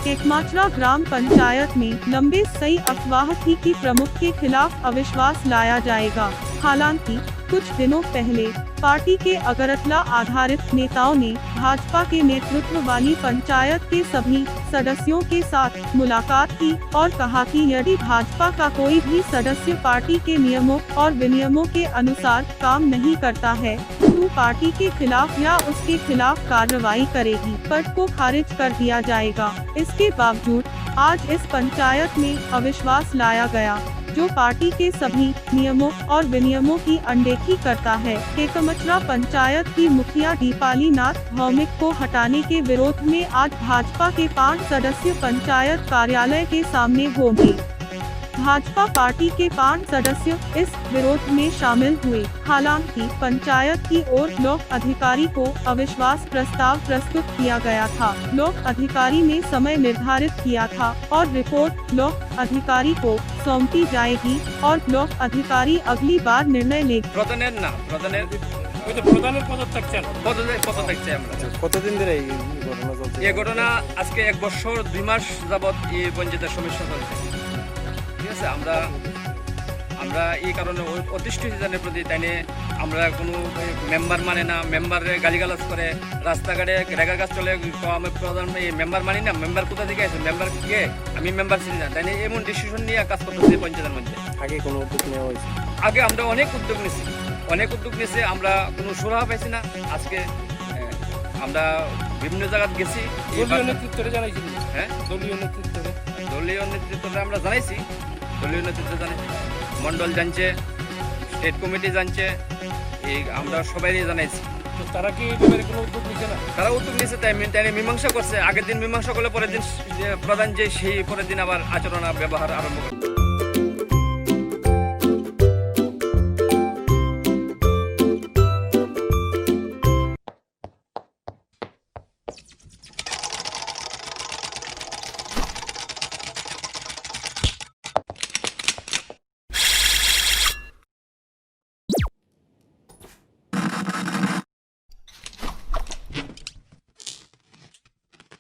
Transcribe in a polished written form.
केकमाचरा ग्राम पंचायत में लंबे सही अफवाह थी कि प्रमुख के खिलाफ अविश्वास लाया जाएगा। हालांकि कुछ दिनों पहले पार्टी के अगरतला आधारित नेताओं ने भाजपा के नेतृत्व वाली पंचायत के सभी सदस्यों के साथ मुलाकात की और कहा कि यदि भाजपा का कोई भी सदस्य पार्टी के नियमों और विनियमों के अनुसार काम नहीं करता है तो पार्टी के खिलाफ या उसके खिलाफ कार्रवाई करेगी। पद को खारिज कर दिया जाएगा। इसके बावजूद आज इस पंचायत में अविश्वास लाया गया जो पार्टी के सभी नियमों और विनियमों की अनदेखी करता है। केकमाचरा पंचायत की मुखिया दीपाली नाथ भौमिक को हटाने के विरोध में आज भाजपा के 5 सदस्य पंचायत कार्यालय के सामने होंगे। भाजपा पार्टी के 5 सदस्य इस विरोध में शामिल हुए। हालांकि पंचायत की ओर ब्लॉक अधिकारी को अविश्वास प्रस्ताव प्रस्तुत किया गया था। ब्लॉक अधिकारी ने समय निर्धारित किया था और रिपोर्ट ब्लॉक अधिकारी को सौंपी जाएगी और ब्लॉक अधिकारी अगली बार निर्णय लेगा। কতদিন ধরে এই ঘটনা চলছে? এই ঘটনা আজকে 1 বছর 2 মাস যাবত এই পঞ্চায়েতের সমস্যা চলছে। ঠিক আছে, আমরা এই কারণে অতিষ্ঠ সিজনের প্রতি তাইনে আমরা কোনো মেম্বার মানে না, মেম্বারে গালিগালাজ করে, রাস্তাঘাটে রেগার কাজ চলে, আমি প্রধান এই মেম্বার মানি না, মেম্বার কোথা থেকে আছে, মেম্বার কে, আমি মেম্বার চিনি না, তাই এমন ডিসিশন নিয়ে কাজ করতেছি পঞ্চায়েতের মধ্যে। আগে কোনো উদ্যোগ নেওয়া হয়েছে? আগে আমরা অনেক উদ্যোগ নিয়েছি, আমরা কোনো সুরাহা পাইছি না। আজকে আমরা বিভিন্ন জায়গায় গেছি। দলীয় নেতৃত্বে জানাইছি? হ্যাঁ, দলীয় নেতৃত্বে আমরা জানাইছি, মন্ডল জানছে, স্টেট কমিটি জানছে, এই আমরা সবাই জানাইছি। তো তারা কি এই ব্যাপারে কোনো উদ্যোগ নিচ্ছে না? তারা উদ্যোগ নিয়েছে, তাই মীমাংসা করছে। আগের দিন মীমাংসা করলে পরের দিন প্রধান যে সেই পরের দিন আবার আচরণ ব্যবহার আরম্ভ করে।